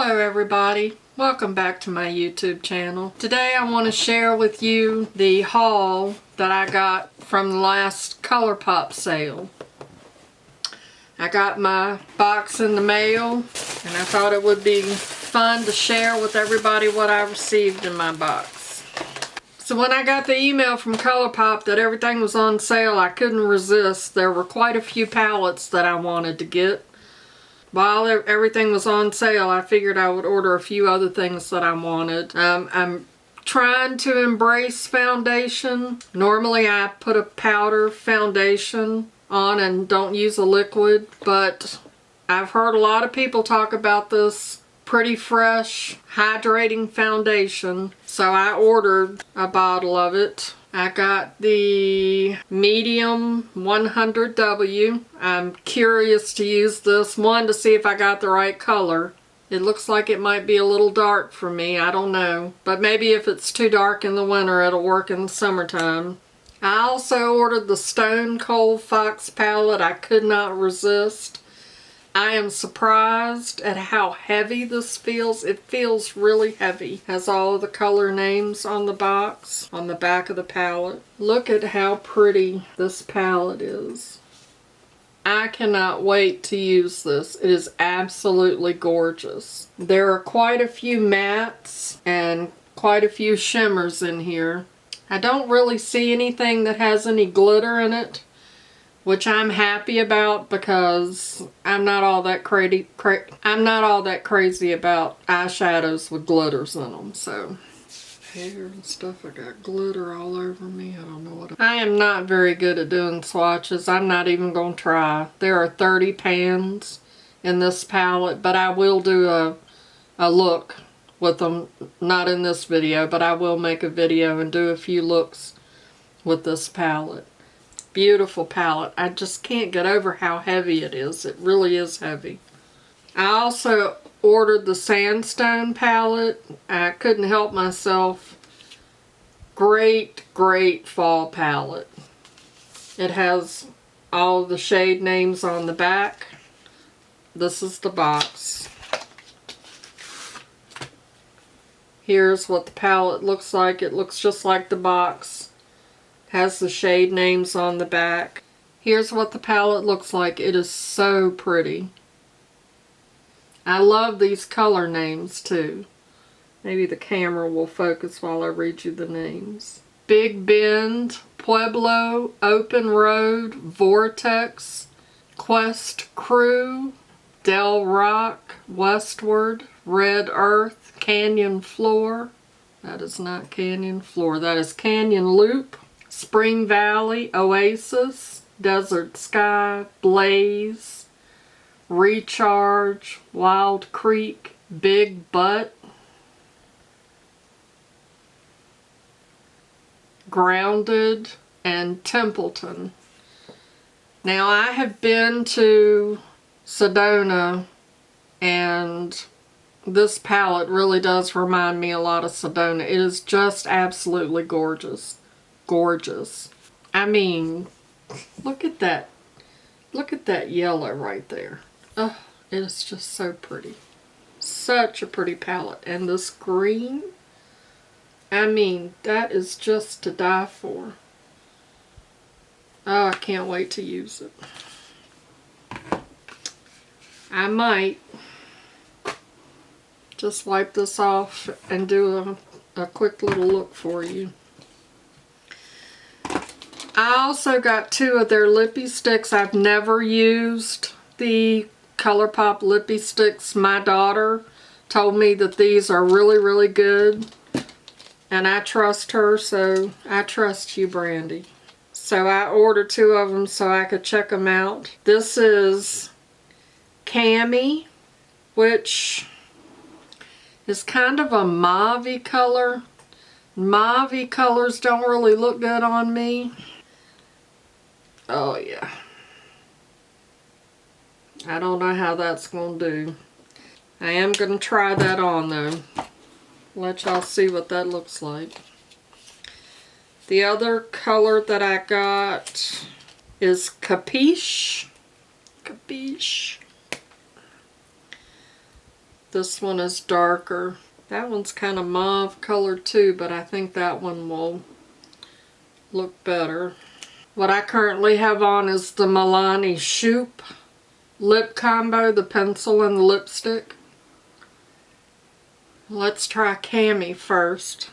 Hello everybody, welcome back to my YouTube channel. Today I want to share with you the haul that I got from the last ColourPop sale. I got my box in the mail and I thought it would be fun to share with everybody what I received in my box. So when I got the email from ColourPop that everything was on sale, I couldn't resist. There were quite a few palettes that I wanted to get. While everything was on sale, I figured I would order a few other things that I wanted. I'm trying to embrace foundation. Normally I put a powder foundation on and don't use a liquid, but I've heard a lot of people talk about this Pretty Fresh hydrating foundation, so I ordered a bottle of it. I got the medium 100W. I'm curious to use this one to see if I got the right color. It looks like it might be a little dark for me, I don't know. But maybe if it's too dark in the winter, it'll work in the summertime. I also ordered the Stone Cold Fox palette. I could not resist. I am surprised at how heavy this feels. It feels really heavy. Has all of the color names on the box, on the back of the palette. Look at how pretty this palette is. I cannot wait to use this. It is absolutely gorgeous. There are quite a few mattes and quite a few shimmers in here. I don't really see anything that has any glitter in it, which I'm happy about because I'm not all that crazy about eyeshadows with glitters in them. So hair and stuff, I got glitter all over me. I don't know what I am not very good at doing swatches. I'm not even going to try. There are 30 pans in this palette, but I will do a look with them. Not in this video, but I will make a video and do a few looks with this palette. Beautiful palette. I just can't get over how heavy it is. It really is heavy. I also ordered the Sandstone Palette. I couldn't help myself. Great, great fall palette. It has all the shade names on the back. This is the box. Here's what the palette looks like. It looks just like the box. Has the shade names on the back. Here's what the palette looks like. It is so pretty. I love these color names too. Maybe the camera will focus while I read you the names. Big Bend, Pueblo, Open Road, Vortex, Quest Crew, Del Rock, Westward, Red Earth, Canyon Floor. That is not Canyon Floor. That is Canyon Loop. Spring Valley, Oasis, Desert Sky, Blaze, Recharge, Wild Creek, Big Butt, Grounded, and Templeton. Now I have been to Sedona and this palette really does remind me a lot of Sedona. It is just absolutely gorgeous. Gorgeous. I mean, look at that. Look at that yellow right there. Oh, it is just so pretty. Such a pretty palette. And this green, I mean, that is just to die for. Oh, I can't wait to use it. I might just wipe this off and do a quick little look for you. I also got two of their lippy sticks. I've never used the ColourPop lippy sticks. My daughter told me that these are really, really good. And I trust her, so I trust you, Brandy. So I ordered two of them so I could check them out. This is Cami, which is kind of a mauve-y color. Mauve-y colors don't really look good on me. Oh yeah. I don't know how that's going to do. I am going to try that on though. Let y'all see what that looks like. The other color that I got is Capiche. Capiche. This one is darker. That one's kind of mauve colored too, but I think that one will look better. What I currently have on is the Milani Shoop lip combo, the pencil and the lipstick. Let's try Cami first.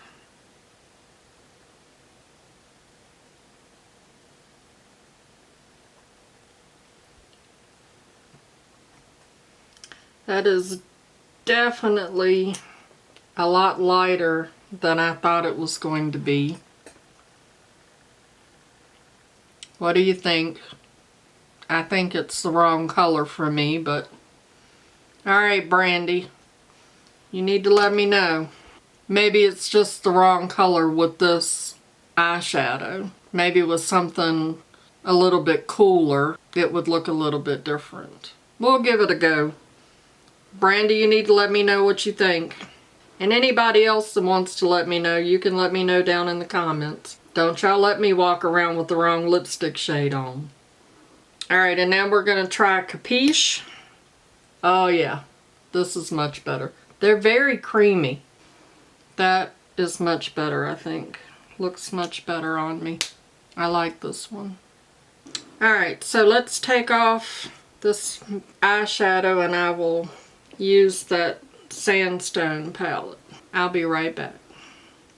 That is definitely a lot lighter than I thought it was going to be. What do you think? I think it's the wrong color for me, but alright, Brandy, you need to let me know. Maybe it's just the wrong color with this eyeshadow. Maybe with something a little bit cooler, it would look a little bit different. We'll give it a go. Brandy, you need to let me know what you think. And anybody else that wants to let me know, you can let me know down in the comments. Don't y'all let me walk around with the wrong lipstick shade on. Alright, and now we're going to try Capiche. Oh yeah, this is much better. They're very creamy. That is much better, I think. Looks much better on me. I like this one. Alright, so let's take off this eyeshadow and I will use that Sandstone palette. I'll be right back.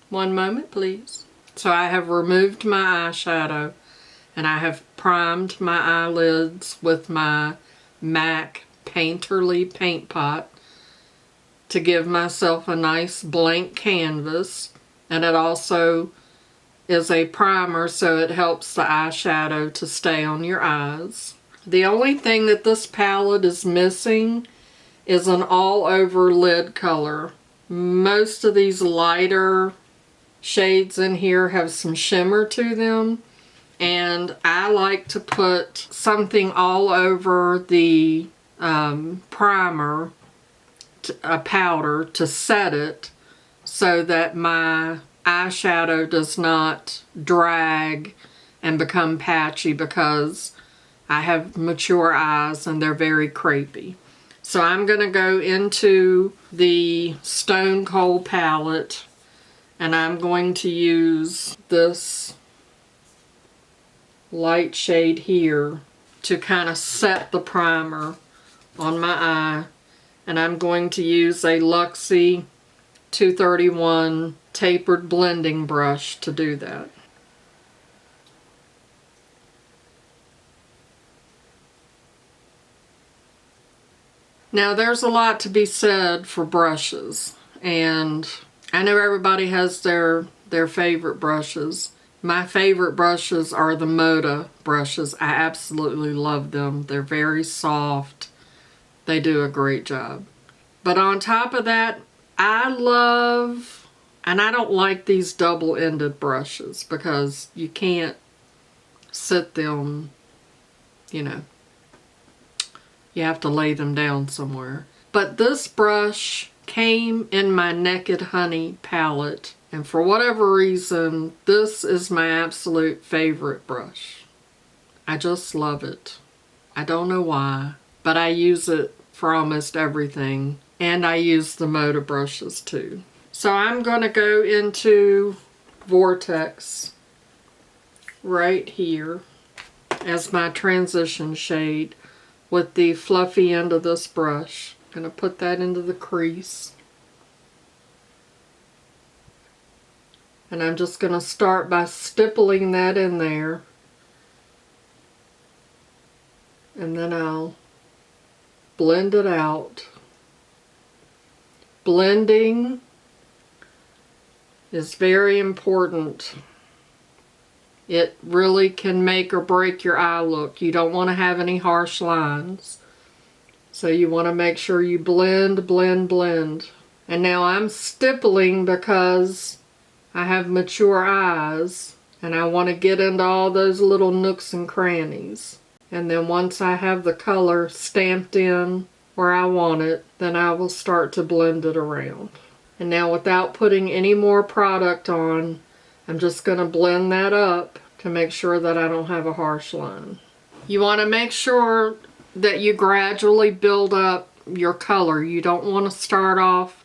One moment, please. So I have removed my eyeshadow and I have primed my eyelids with my MAC Painterly paint pot to give myself a nice blank canvas, and it also is a primer so it helps the eyeshadow to stay on your eyes. The only thing that this palette is missing is an all-over lid color. Most of these lighter shades in here have some shimmer to them, and I like to put something all over the primer, a powder, to set it so that my eyeshadow does not drag and become patchy, because I have mature eyes and they're very crepey. So I'm going to go into the Stone Cold palette and I'm going to use this light shade here to kind of set the primer on my eye. And I'm going to use a Luxie 231 tapered blending brush to do that. Now there's a lot to be said for brushes, and I know everybody has their favorite brushes. My favorite brushes are the Moda brushes. I absolutely love them. They're very soft. They do a great job. But on top of that, I love, and I don't like these double-ended brushes because you can't sit them, you know. You have to lay them down somewhere. But this brush came in my Naked Honey palette, and for whatever reason, this is my absolute favorite brush. I just love it. I don't know why, but I use it for almost everything, and I use the Moda brushes too. So I'm going to go into Vortex right here as my transition shade with the fluffy end of this brush. I'm going to put that into the crease. And I'm just going to start by stippling that in there. And then I'll blend it out. Blending is very important. It really can make or break your eye look. You don't want to have any harsh lines. So you want to make sure you blend, blend, blend. And now I'm stippling because I have mature eyes and I want to get into all those little nooks and crannies. And then once I have the color stamped in where I want it, then I will start to blend it around. And now without putting any more product on, I'm just going to blend that up to make sure that I don't have a harsh line. You want to make sure that you gradually build up your color. You don't want to start off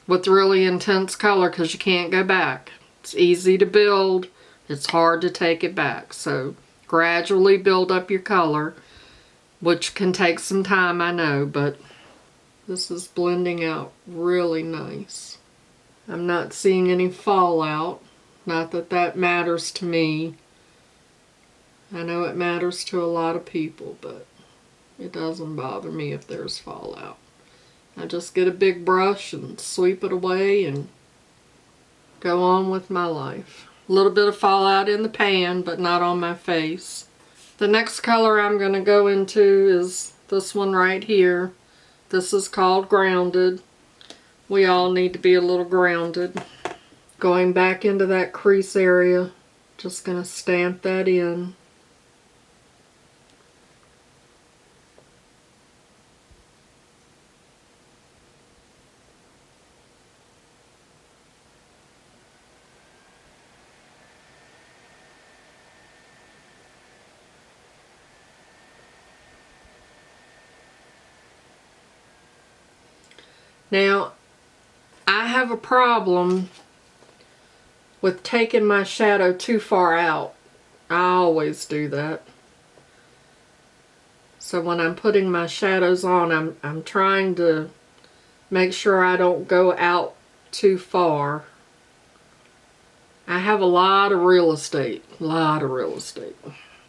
with really intense color because you can't go back. It's easy to build. It's hard to take it back. So gradually build up your color, which can take some time, I know, but this is blending out really nice. I'm not seeing any fallout. Not that that matters to me. I know it matters to a lot of people, but it doesn't bother me if there's fallout. I just get a big brush and sweep it away and go on with my life. A little bit of fallout in the pan, but not on my face. The next color I'm going to go into is this one right here. This is called Grounded. We all need to be a little grounded. Going back into that crease area, just going to stamp that in. Now, I have a problem with taking my shadow too far out. I always do that. So when I'm putting my shadows on, I'm trying to make sure I don't go out too far. I have a lot of real estate,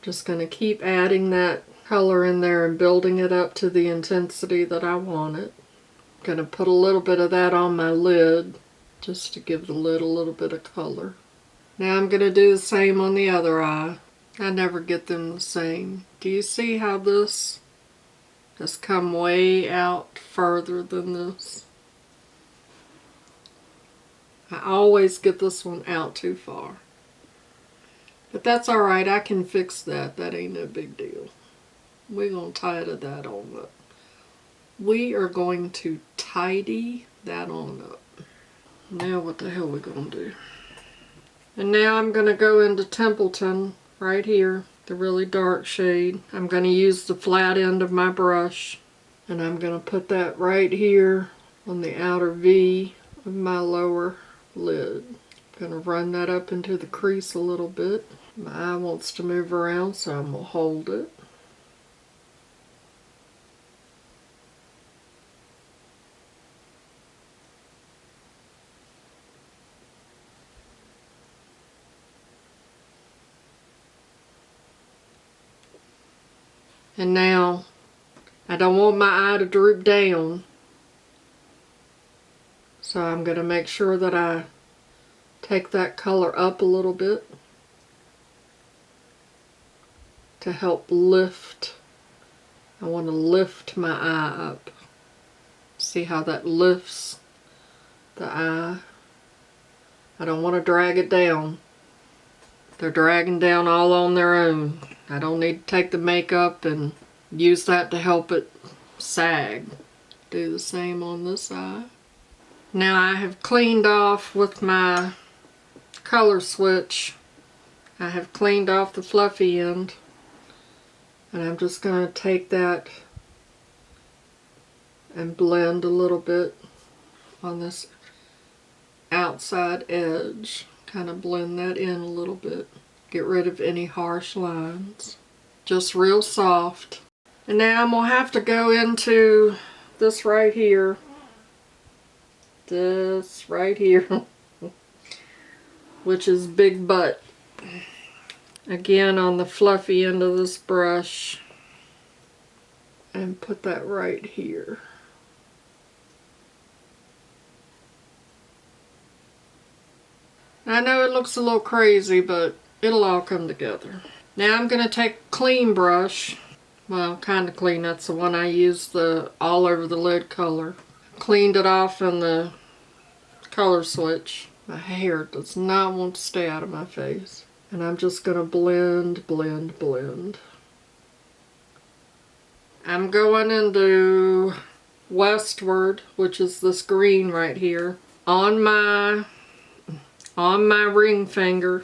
Just going to keep adding that color in there and building it up to the intensity that I want it. Going to put a little bit of that on my lid just to give the lid a little bit of color. Now I'm going to do the same on the other eye. I never get them the same. Do you see how this has come way out further than this? I always get this one out too far. But that's alright, I can fix that. That ain't no big deal. We're going to tidy that on up. We are going to tidy that on up. Now what the hell are we going to do? And now I'm going to go into Templeton right here, the really dark shade. I'm going to use the flat end of my brush, and I'm going to put that right here on the outer V of my lower lid. I'm going to run that up into the crease a little bit. My eye wants to move around, so I'm going to hold it. And now, I don't want my eye to droop down, so I'm going to make sure that I take that color up a little bit to help lift. I want to lift my eye up. See how that lifts the eye? I don't want to drag it down. They're dragging down all on their own. I don't need to take the makeup and use that to help it sag. Do the same on this eye. Now I have cleaned off with my color switch. I have cleaned off the fluffy end. And I'm just going to take that and blend a little bit on this outside edge. Kind of blend that in a little bit. Get rid of any harsh lines. Just real soft. And now I'm going to have to go into this right here. This right here. Which is Big Butt. Again on the fluffy end of this brush. And put that right here. I know it looks a little crazy, but it'll all come together. Now I'm going to take a clean brush. Well, kind of clean. That's the one I used the all over the lid color. Cleaned it off in the color switch. My hair does not want to stay out of my face. And I'm just going to blend, blend, blend. I'm going into Westward, which is this green right here, on my ring finger,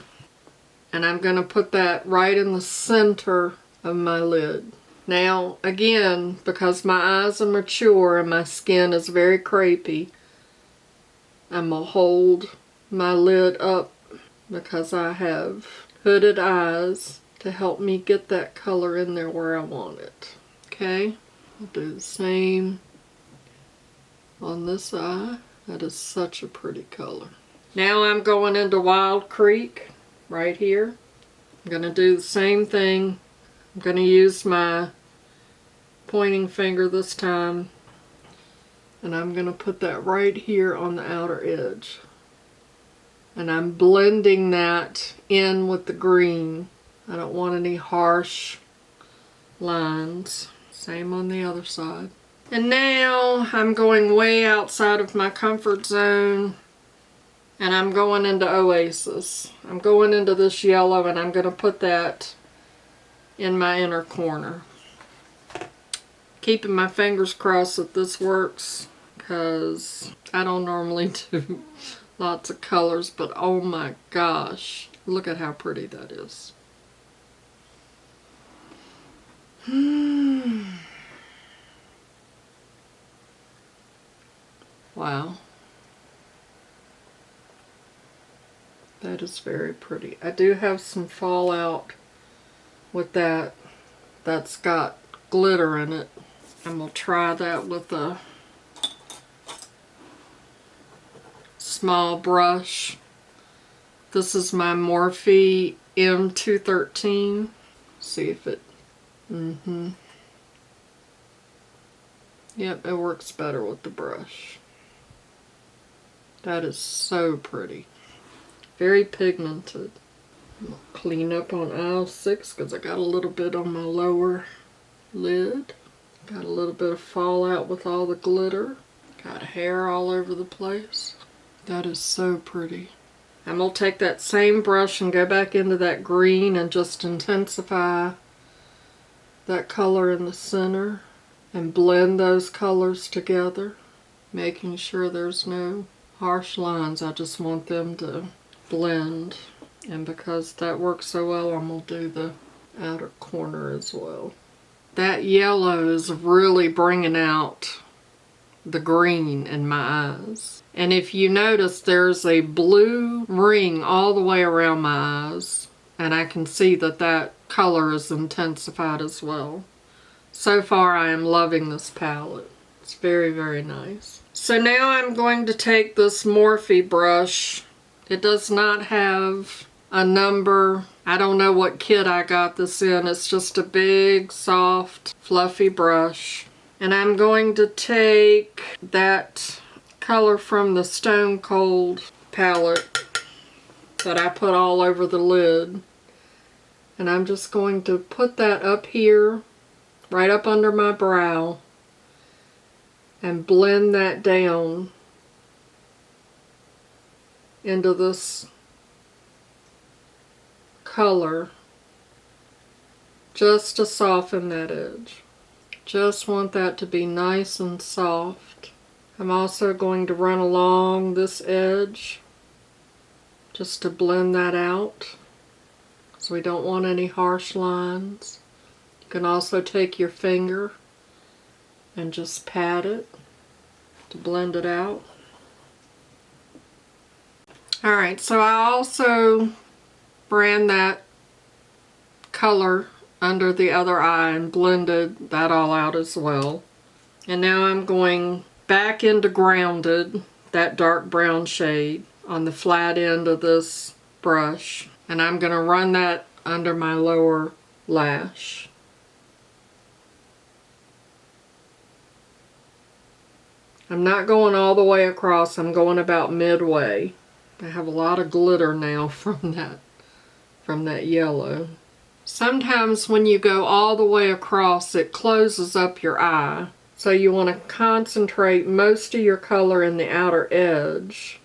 and I'm going to put that right in the center of my lid. Now, again, because my eyes are mature and my skin is very crepey, I'm going to hold my lid up because I have hooded eyes to help me get that color in there where I want it. Okay, I'll do the same on this eye. That is such a pretty color. Now I'm going into Wild Creek right here. I'm going to do the same thing. I'm going to use my pointing finger this time, and I'm going to put that right here on the outer edge. And I'm blending that in with the green. I don't want any harsh lines. Same on the other side. And now I'm going way outside of my comfort zone, and I'm going into Oasis. I'm going into this yellow, and I'm going to put that in my inner corner. Keeping my fingers crossed that this works, because I don't normally do lots of colors, but oh my gosh, look at how pretty that is. Wow. That is very pretty. I do have some fallout with that. That's got glitter in it. I'm going to try that with a small brush. This is my Morphe M213. See if it... Yep, it works better with the brush. That is so pretty. Very pigmented. I'm going to clean up on aisle 6 because I got a little bit on my lower lid. Got a little bit of fallout with all the glitter. Got hair all over the place. That is so pretty. I'm going to take that same brush and go back into that green and just intensify that color in the center and blend those colors together, making sure there's no harsh lines. I just want them to blend. And because that works so well, I'm going to do the outer corner as well. That yellow is really bringing out the green in my eyes. And if you notice, there's a blue ring all the way around my eyes, and I can see that that color is intensified as well. So far, I am loving this palette. It's very, very nice. So now I'm going to take this Morphe brush. It does not have a number. I don't know what kit I got this in. It's just a big, soft, fluffy brush. And I'm going to take that color from the Stone Cold palette that I put all over the lid. And I'm just going to put that up here, right up under my brow, and blend that down into this color just to soften that edge. Just want that to be nice and soft. I'm also going to run along this edge just to blend that out, so we don't want any harsh lines. You can also take your finger and just pat it to blend it out. Alright, so I also ran that color under the other eye and blended that all out as well. And now I'm going back into Grounded, that dark brown shade, on the flat end of this brush. And I'm going to run that under my lower lash. I'm not going all the way across, I'm going about midway. I have a lot of glitter now from that yellow. Sometimes when you go all the way across, it closes up your eye. So you want to concentrate most of your color in the outer edge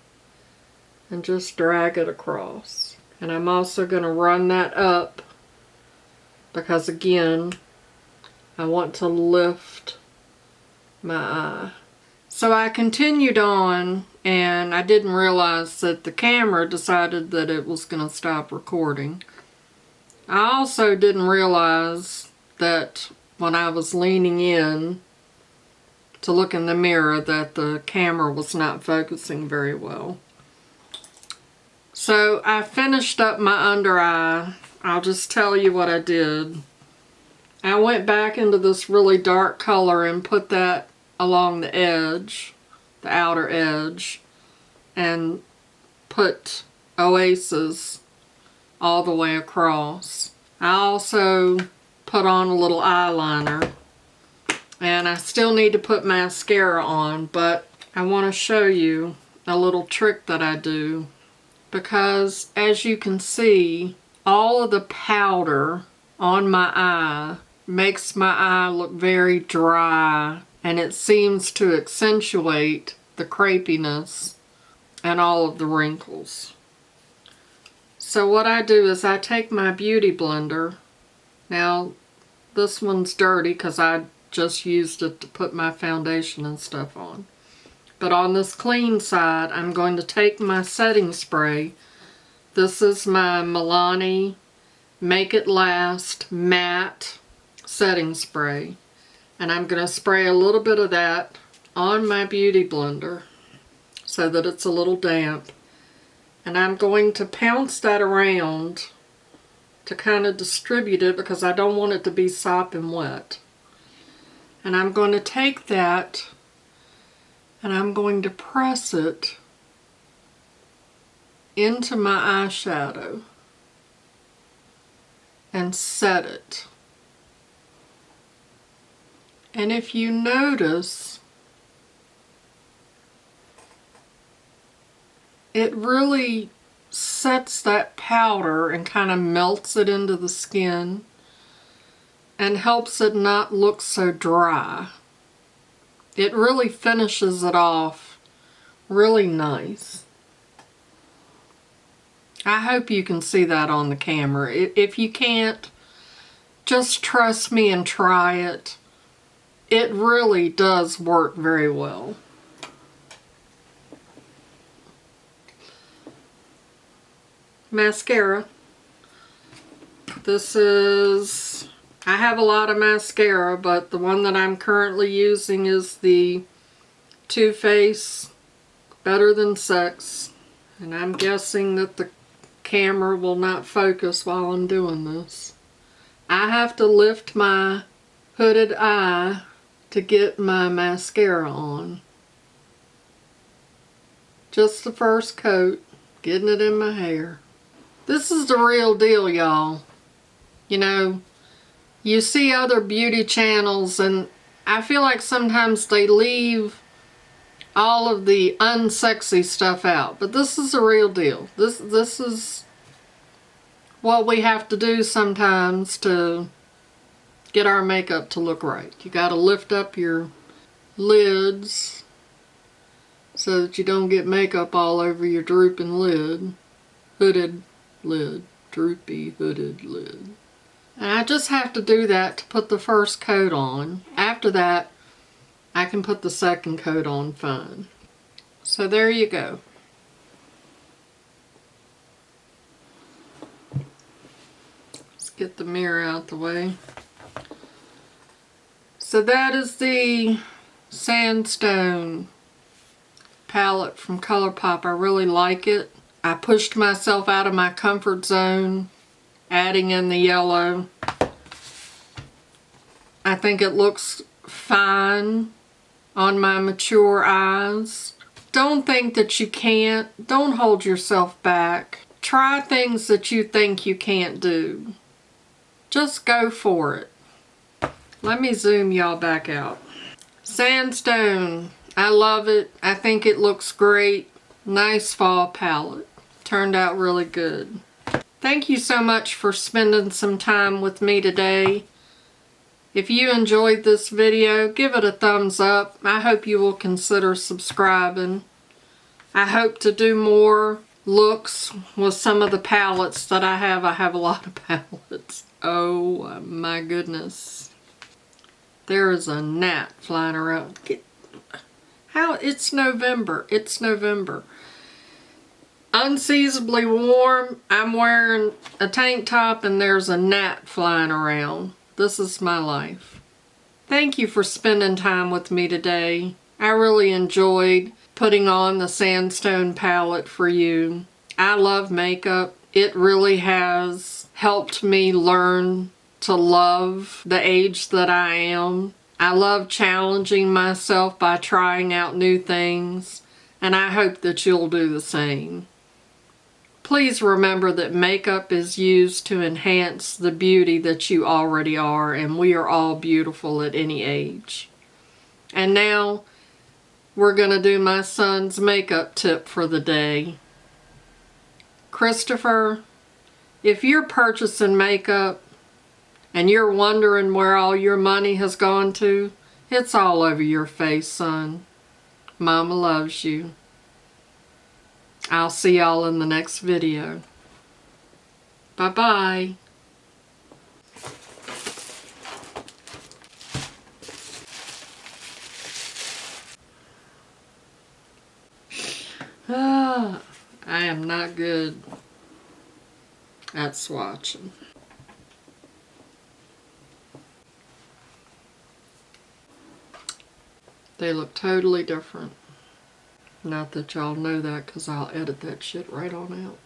and just drag it across. And I'm also going to run that up because, again, I want to lift my eye. So I continued on, and I didn't realize that the camera decided that it was going to stop recording. I also didn't realize that when I was leaning in to look in the mirror that the camera was not focusing very well. So I finished up my under eye. I'll just tell you what I did. I went back into this really dark color and put that along the edge, the outer edge, and put Oasis all the way across. I also put on a little eyeliner, and I still need to put mascara on, but I want to show you a little trick that I do, because as you can see, all of the powder on my eye makes my eye look very dry, and it seems to accentuate the crepiness and all of the wrinkles. So what I do is I take my beauty blender. Now this one's dirty because I just used it to put my foundation and stuff on. But on this clean side, I'm going to take my setting spray. This is my Milani Make It Last Matte Setting Spray. And I'm going to spray a little bit of that on my beauty blender so that it's a little damp. And I'm going to pounce that around to kind of distribute it because I don't want it to be sopping wet. And I'm going to take that and I'm going to press it into my eyeshadow and set it. And if you notice, it really sets that powder and kind of melts it into the skin and helps it not look so dry. It really finishes it off really nice. I hope you can see that on the camera. If you can't, just trust me and try it. It really does work very well. Mascara. This is, I have a lot of mascara, but the one that I'm currently using is the Too Faced Better Than Sex. And I'm guessing that the camera will not focus while I'm doing this. I have to lift my hooded eye to get my mascara on. Just the first coat, getting it in my hair. This is the real deal, y'all. You know, you see other beauty channels and I feel like sometimes they leave all of the unsexy stuff out. But this is the real deal. This is what we have to do sometimes to get our makeup to look right. You gotta lift up your lids so that you don't get makeup all over your drooping lid. Hooded lid. Droopy hooded lid. And I just have to do that to put the first coat on. After that, I can put the second coat on fine. So there you go. Let's get the mirror out the way. So that is the Sandstone palette from ColourPop. I really like it. I pushed myself out of my comfort zone, adding in the yellow. I think it looks fine on my mature eyes. Don't think that you can't. Don't hold yourself back. Try things that you think you can't do. Just go for it. Let me zoom y'all back out. Sandstone. I love it. I think it looks great. Nice fall palette. Turned out really good. Thank you so much for spending some time with me today. If you enjoyed this video, give it a thumbs up. I hope you will consider subscribing. I hope to do more looks with some of the palettes that I have. I have a lot of palettes. Oh my goodness. There is a gnat flying around. How? It's November. It's November. Unseasonably warm. I'm wearing a tank top and there's a gnat flying around. This is my life. Thank you for spending time with me today. I really enjoyed putting on the Sandstone palette for you. I love makeup. It really has helped me learn to love the age that I am. I love challenging myself by trying out new things, and I hope that you'll do the same. Please remember that makeup is used to enhance the beauty that you already are, and we are all beautiful at any age. And now, we're going to do my son's makeup tip for the day. Christopher, if you're purchasing makeup and you're wondering where all your money has gone to, it's all over your face, son. Mama loves you. I'll see y'all in the next video. Bye-bye. I am not good at swatching. They look totally different. Not that y'all know that, because I'll edit that shit right on out.